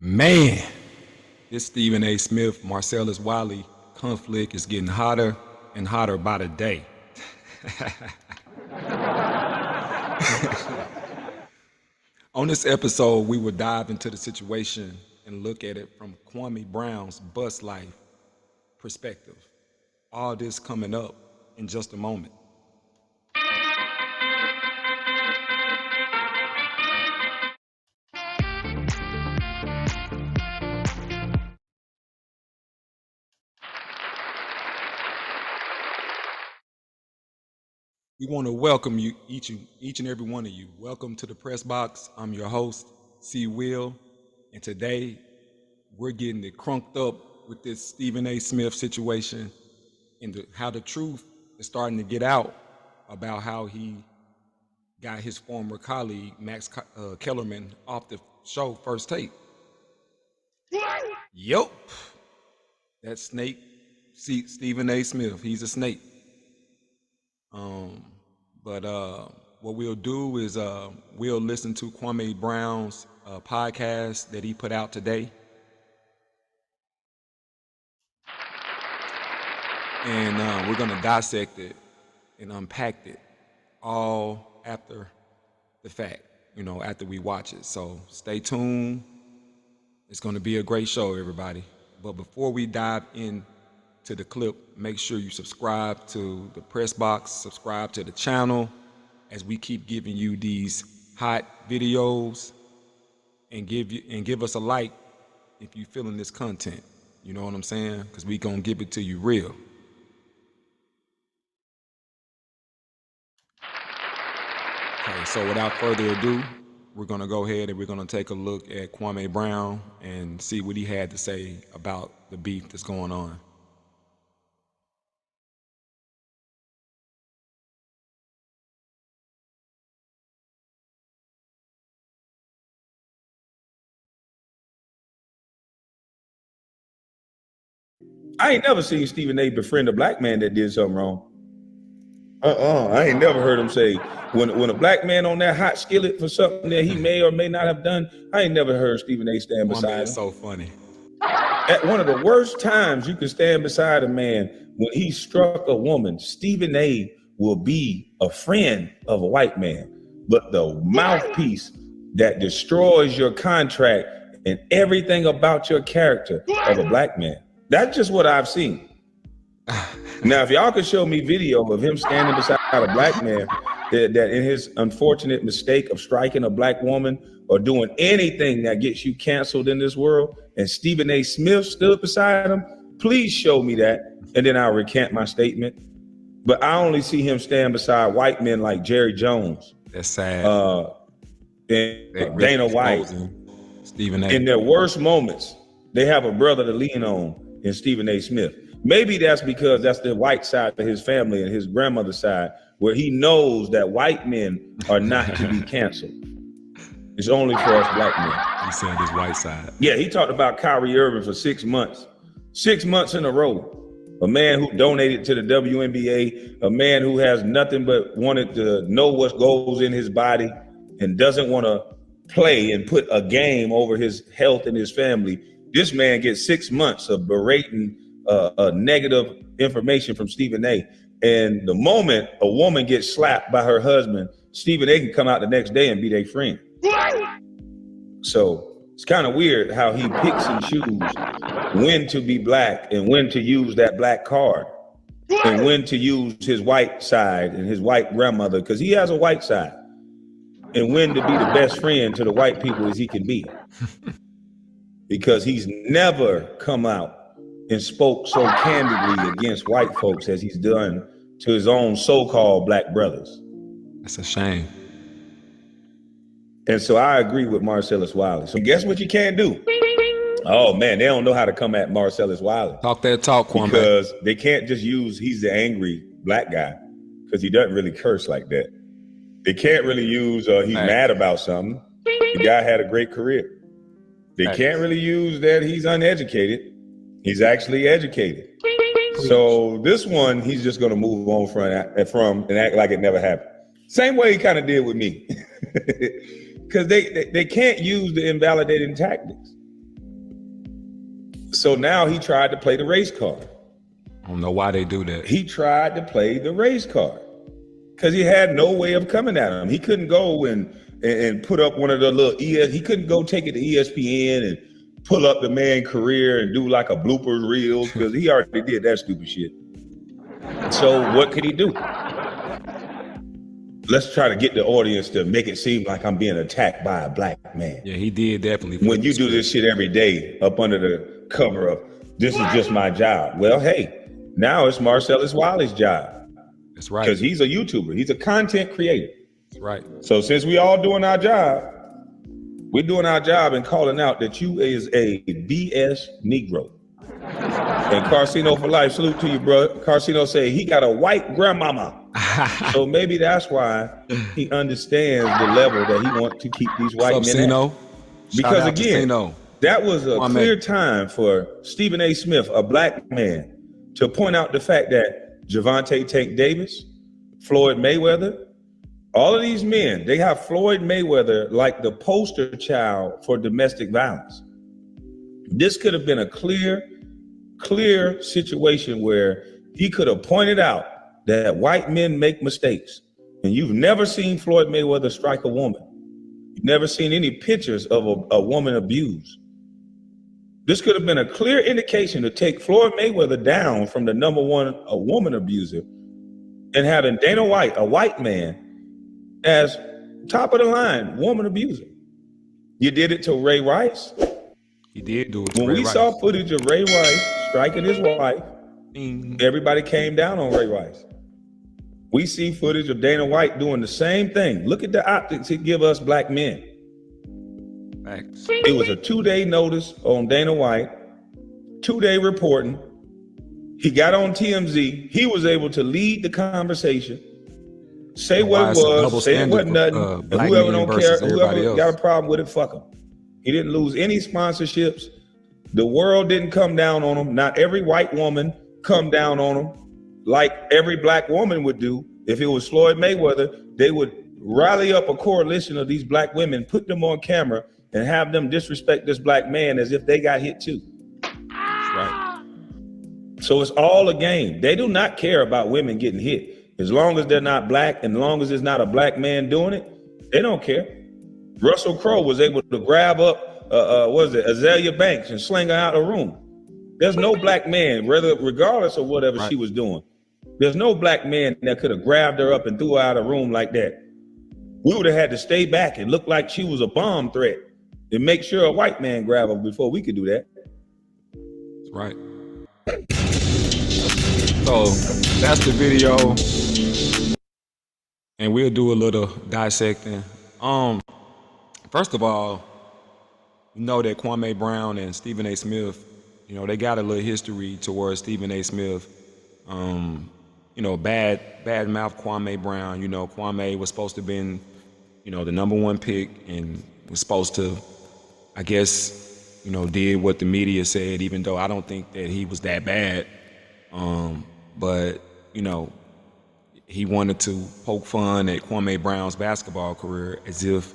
Man, this Stephen A. Smith, Marcellus Wiley conflict is getting hotter and hotter by the day. On this episode, we will dive into the situation and look at it from Kwame Brown's Bust Life perspective. All this coming up in just a moment. We want to welcome you, each and every one of you. Welcome to the Press Box. I'm your host, Cee Will, and today we're getting it crunked up with this Stephen A. Smith situation and how the truth is starting to get out about how he got his former colleague, Max Kellerman, off the show First Take. Yup, that snake, Stephen A. Smith, he's a snake. But what we'll do is we'll listen to Kwame Brown's podcast that he put out today. And we're gonna dissect it and unpack it all after the fact, after we watch it. So stay tuned. It's gonna be a great show, everybody. But before we dive in to the clip, make sure you subscribe to the Press Box, subscribe to the channel as we keep giving you these hot videos, and give us a like if you're feeling this content. You know what I'm saying? Because we gonna give it to you real. Okay, so without further ado, we're gonna go ahead and we're gonna take a look at Kwame Brown and see what he had to say about the beef that's going on. I ain't never seen Stephen A. befriend a black man that did something wrong. I ain't never heard him say, when a black man on that hot skillet for something that he may or may not have done, I ain't never heard Stephen A. stand beside him. It's so funny. At one of the worst times you can stand beside a man, when he struck a woman, Stephen A. will be a friend of a white man, but the mouthpiece that destroys your contract and everything about your character of a black man. That's just what I've seen. Now, if y'all could show me video of him standing beside a black man that in his unfortunate mistake of striking a black woman or doing anything that gets you canceled in this world, and Stephen A. Smith stood beside him, please show me that, and then I'll recant my statement. But I only see him stand beside white men like Jerry Jones. That's sad. And Dana White. Stephen A. In their worst moments, they have a brother to lean on in Stephen A. Smith. Maybe that's because that's the white side of his family and his grandmother's side, where he knows that white men are not to be canceled. It's only for us black men. He said his white side. Yeah, he talked about Kyrie Irving for 6 months. 6 months in a row. A man who donated to the WNBA, a man who has nothing but wanted to know what goes in his body and doesn't want to play and put a game over his health and his family. This man gets 6 months of berating negative information from Stephen A. And the moment a woman gets slapped by her husband, Stephen A. can come out the next day and be their friend. So it's kind of weird how he picks and chooses when to be black and when to use that black card and when to use his white side and his white grandmother, because he has a white side, and when to be the best friend to the white people as he can be. Because he's never come out and spoke so candidly against white folks as he's done to his own so-called black brothers. That's a shame. And so I agree with Marcellus Wiley. So guess what you can't do? Oh man, they don't know how to come at Marcellus Wiley. Talk that talk, Kwame. Because they can't just use he's the angry black guy, because he doesn't really curse like that. They can't really use he's mad about something. The guy had a great career. They can't really use that he's uneducated. He's actually educated. So this one, he's just gonna move on from and act like it never happened. Same way he kind of did with me. Because they can't use the invalidating tactics. So now he tried to play the race card. I don't know why they do that. He tried to play the race card because he had no way of coming at him. He couldn't go and put up one of the little he couldn't go take it to ESPN and pull up the man career and do like a bloopers reels because he already did that stupid shit. So what could he do? Let's try to get the audience to make it seem like I'm being attacked by a black man. Yeah, he did definitely. When you do this shit every day up under the cover of this is just my job. Well, hey, now it's Marcellus Wiley's job. That's right. Because he's a YouTuber. He's a content creator. That's right. So since we all doing our job, we're doing our job and calling out that you is a BS Negro. And Carcino for life, salute to you, bro. Carcino say he got a white grandmama. So maybe that's why he understands the level that he wants to keep these white men at. Because again, that was a clear time for Stephen A. Smith, a black man, to point out the fact that Gervonta Tank Davis, Floyd Mayweather, all of these men, they have Floyd Mayweather like the poster child for domestic violence. This could have been a clear situation where he could have pointed out that white men make mistakes. And you've never seen Floyd Mayweather strike a woman. You've never seen any pictures of a woman abused. This could have been a clear indication to take Floyd Mayweather down from the #1 a woman abuser and having Dana White, a white man, as top of the line woman abuser. You did it to Ray Rice. He did do it. When we saw footage of Ray Rice striking his wife, everybody came down on Ray Rice. We see footage of Dana White doing the same thing. Look at the optics he give us black men. Thanks. It was a 2-day notice on Dana White, 2-day reporting. He got on TMZ. He was able to lead the conversation, say what it was, say it wasn't nothing. And whoever don't care, whoever got a problem with it, fuck him. He didn't lose any sponsorships. The world didn't come down on him. Not every white woman come down on him like every black woman would do. If it was Floyd Mayweather, they would rally up a coalition of these black women, put them on camera, and have them disrespect this black man as if they got hit too. That's right. So it's all a game. They do not care about women getting hit. As long as they're not black and as long as it's not a black man doing it, they don't care. Russell Crowe was able to grab up, Azalea Banks and sling her out of the room. There's no black man, regardless of whatever she was doing, there's no black man that could have grabbed her up and threw her out of the room like that. We would have had to stay back and look like she was a bomb threat and make sure a white man grabbed her before we could do that. That's right. So that's the video. And we'll do a little dissecting. First of all, you know that Kwame Brown and Stephen A. Smith, you know, they got a little history towards Stephen A. Smith. You know, bad mouth Kwame Brown. You know, Kwame was supposed to have been, you know, the #1 pick and was supposed to, I guess, you know, did what the media said, even though I don't think that he was that bad. But, you know, he wanted to poke fun at Kwame Brown's basketball career as if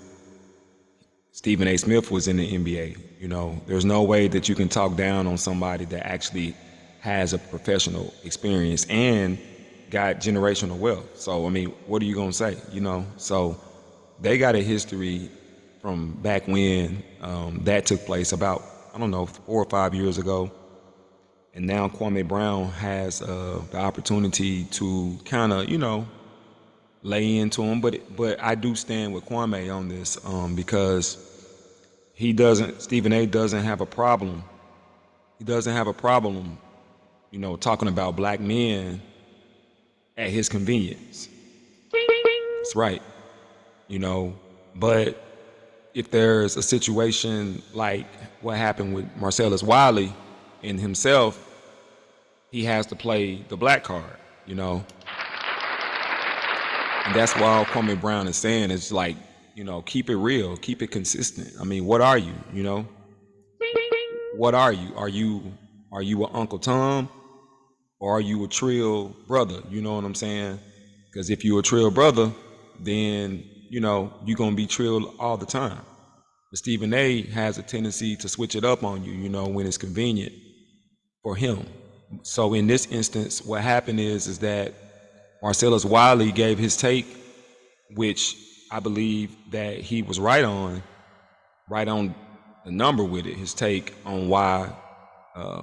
Stephen A. Smith was in the NBA. You know, there's no way that you can talk down on somebody that actually has a professional experience and got generational wealth. So, I mean, what are you gonna say, you know? So they got a history from back when that took place about, I don't know, 4 or 5 years ago. And now Kwame Brown has the opportunity to kind of, you know, lay into him. But I do stand with Kwame on this because Stephen A. doesn't have a problem. He doesn't have a problem, you know, talking about black men at his convenience. That's right. You know, but if there's a situation like what happened with Marcellus Wiley and himself, he has to play the black card, you know. And that's why all Kwame Brown is saying is like, you know, keep it real, keep it consistent. I mean, what are you, you know? What are you? Are you an Uncle Tom or are you a Trill brother? You know what I'm saying? Because if you're a Trill brother, then, you know, you're going to be Trill all the time. But Stephen A. has a tendency to switch it up on you, you know, when it's convenient. for him. So in this instance, what happened is that Marcellus Wiley gave his take, which I believe that he was right on the number with it. His take on why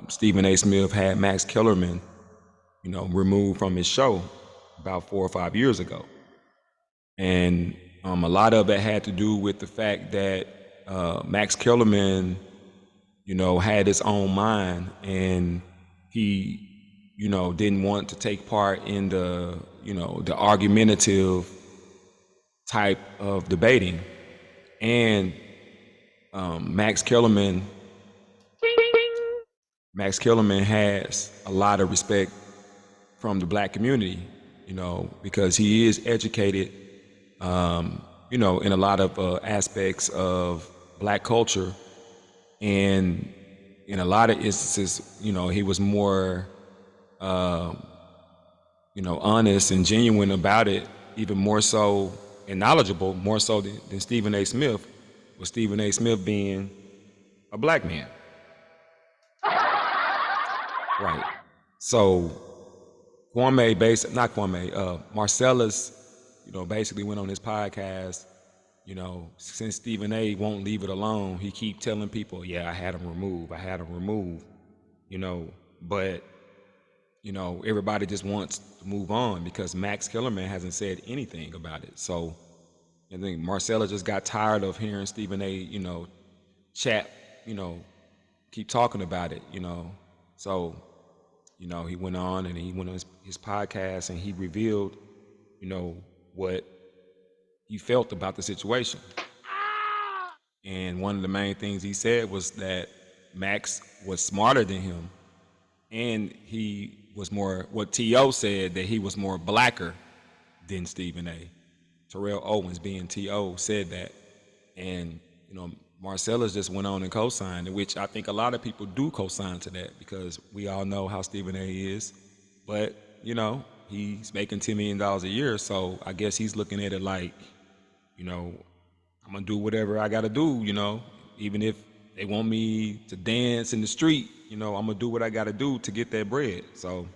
Stephen A. Smith had Max Kellerman, removed from his show about 4 or 5 years ago. And a lot of it had to do with the fact that Max Kellerman, had his own mind, and he, didn't want to take part in the, the argumentative type of debating. And Max Kellerman has a lot of respect from the black community, because he is educated, in a lot of aspects of black culture. And in a lot of instances, he was more, honest and genuine about it, even more so and knowledgeable, more so than Stephen A. Smith, with Stephen A. Smith being a black man. Right. So Marcellus, basically went on his podcast, since Stephen A. won't leave it alone, he keep telling people, yeah, I had him removed, but, everybody just wants to move on because Max Kellerman hasn't said anything about it. So I think Marcellus just got tired of hearing Stephen A., chat, keep talking about it, So, he went on and he went on his podcast and he revealed, what he felt about the situation. And one of the main things he said was that Max was smarter than him, and he was more, what T.O. said, that he was more blacker than Stephen A. Terrell Owens, being T.O., said that. And, Marcellus just went on and co-signed, which I think a lot of people do co-sign to that because we all know how Stephen A. is. But, he's making $10 million a year, so I guess he's looking at it like, I'm going to do whatever I got to do, even if they want me to dance in the street, I'm going to do what I got to do to get that bread. So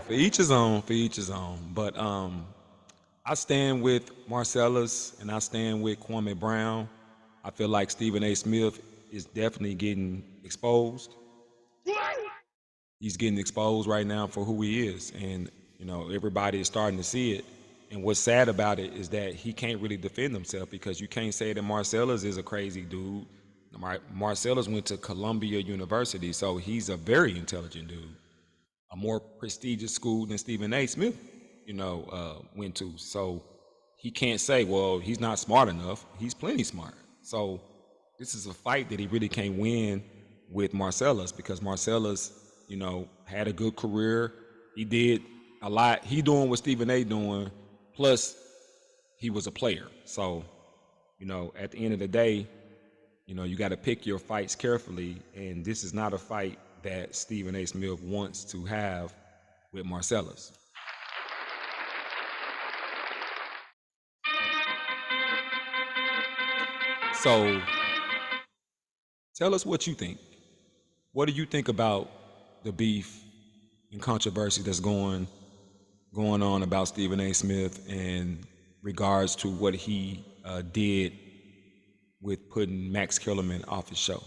for each his own. But I stand with Marcellus and I stand with Kwame Brown. I feel like Stephen A. Smith is definitely getting exposed. He's getting exposed right now for who he is, and everybody is starting to see it. And what's sad about it is that he can't really defend himself, because you can't say that Marcellus is a crazy dude. Marcellus went to Columbia University, so he's a very intelligent dude, a more prestigious school than Stephen A. Smith, went to. So he can't say, well, he's not smart enough. He's plenty smart. So this is a fight that he really can't win with Marcellus, because Marcellus, had a good career. He did a lot. He doing what Stephen A. doing, plus he was a player. So, at the end of the day, you got to pick your fights carefully, and this is not a fight that Stephen A. Smith wants to have with Marcellus. So, tell us what you think. What do you think about the beef and controversy that's going on about Stephen A. Smith in regards to what he did with putting Max Kellerman off his show?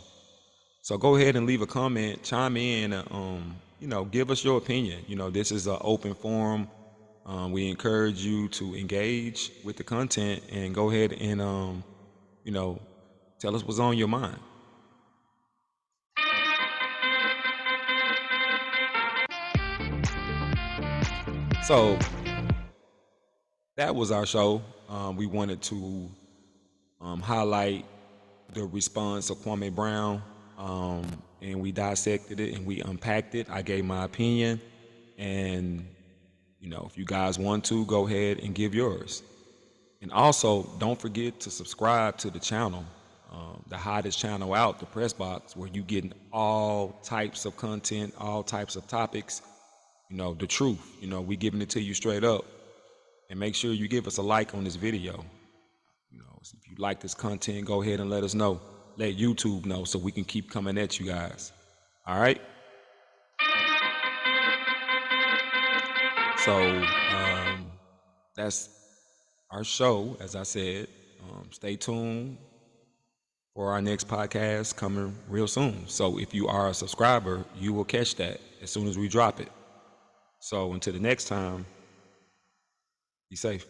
So go ahead and leave a comment, chime in, give us your opinion. This is an open forum. We encourage you to engage with the content and go ahead and, tell us what's on your mind. So that was our show. We wanted to highlight the response of Kwame Brown, and we dissected it and we unpacked it. I gave my opinion, and if you guys want to, go ahead and give yours. And also, don't forget to subscribe to the channel, the hottest channel out, the Press Box, where you getting all types of content, all types of topics. The truth. We giving it to you straight up. And make sure you give us a like on this video. If you like this content, go ahead and let us know. let YouTube know so we can keep coming at you guys. All right? So that's our show, as I said. Stay tuned for our next podcast coming real soon. So if you are a subscriber, you will catch that as soon as we drop it. So until the next time, be safe.